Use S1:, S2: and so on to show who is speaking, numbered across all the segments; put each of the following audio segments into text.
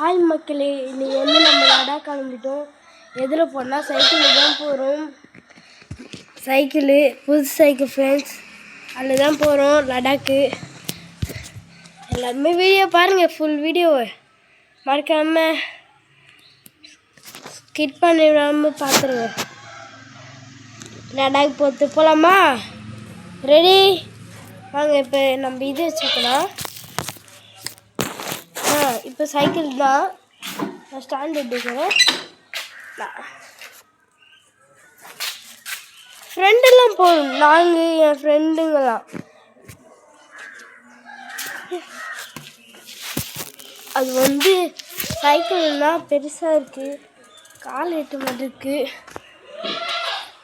S1: Hi மக்களே, இன்றைக்கி வந்து நம்ம லடாக் கிளம்பிட்டோம். எதில் போனால் சைக்கிளில் தான் போகிறோம். சைக்கிளு புது சைக்கிள் ஃப்ரெண்ட்ஸ், அதில் தான் போகிறோம் லடாக்கு. எல்லாருமே வீடியோ பாருங்கள், ஃபுல் வீடியோவை மறக்காமல் ஸ்கிப் பண்ணிடாமல் பார்த்துருங்க. லடாக் போட்டு போகலாமா? ரெடி வாங்க. இப்போ நம்ம இது வச்சுக்கலாம். இப்போ சைக்கிள் தான் நான் ஸ்டாண்ட் எடுக்கிறேன். ஃப்ரெண்டெல்லாம் போகணும், நாங்கள் என் ஃப்ரெண்டுங்கெல்லாம். அது வந்து சைக்கிள்னால் பெருசாக இருக்குது, கால் எட்டு மட்டும் இருக்குது.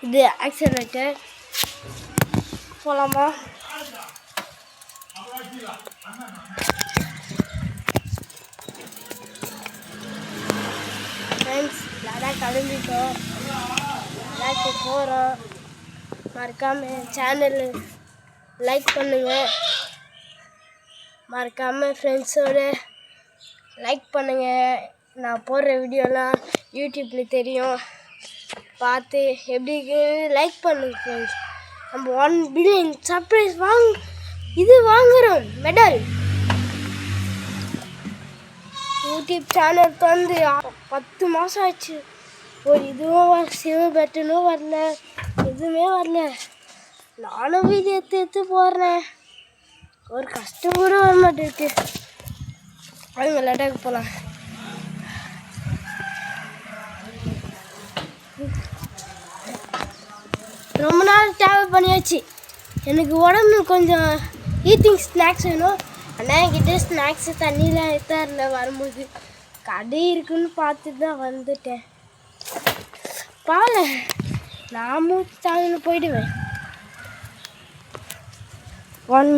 S1: இது ஆக்சிலேட்டர். போகலாமா? ஃப்ரெண்ட்ஸ், லடாக் கிளம்பிட்டோம், லடாக்கு போகிறோம். மறக்காமல் சேனல் லைக் பண்ணுங்கள், மறக்காமல் ஃப்ரெண்ட்ஸோடு லைக் பண்ணுங்கள். நான் போடுற வீடியோலாம் யூடியூப்பில் தெரியும், பார்த்து எப்படி லைக் பண்ணுங்கள் ஃப்ரெண்ட்ஸ். நம்ம 1 பில்லியன் சர்ப்ரைஸ் வாங்குகிறோம் மெடல். யூடியூப் சேனல் வந்து 10 மாதம் ஆச்சு. ஒரு இதுவும் சிவ பட்டனும் வரல, எதுவுமே வரல. நானும் வீடியோ எடுத்து போடுறேன், ஒரு கஷ்டம் கூட வர மாட்டேருக்கு. அவங்க லடாக்கு போகலாம். ரொம்ப நாள் ட்ராவல் பண்ணியாச்சு. எனக்கு உடம்பு கொஞ்சம் ஈட்டிங் ஸ்நாக்ஸ் வேணும். ஆனால் என்கிட்ட ஸ்நாக்ஸு தண்ணியெலாம் எடுத்தாரில்ல. வரும்போது கடை இருக்குன்னு பார்த்துட்டு தான் வந்துட்டேன். பாலை நான் மூச்சு தாங்கன்னு போயிடுவேன். 1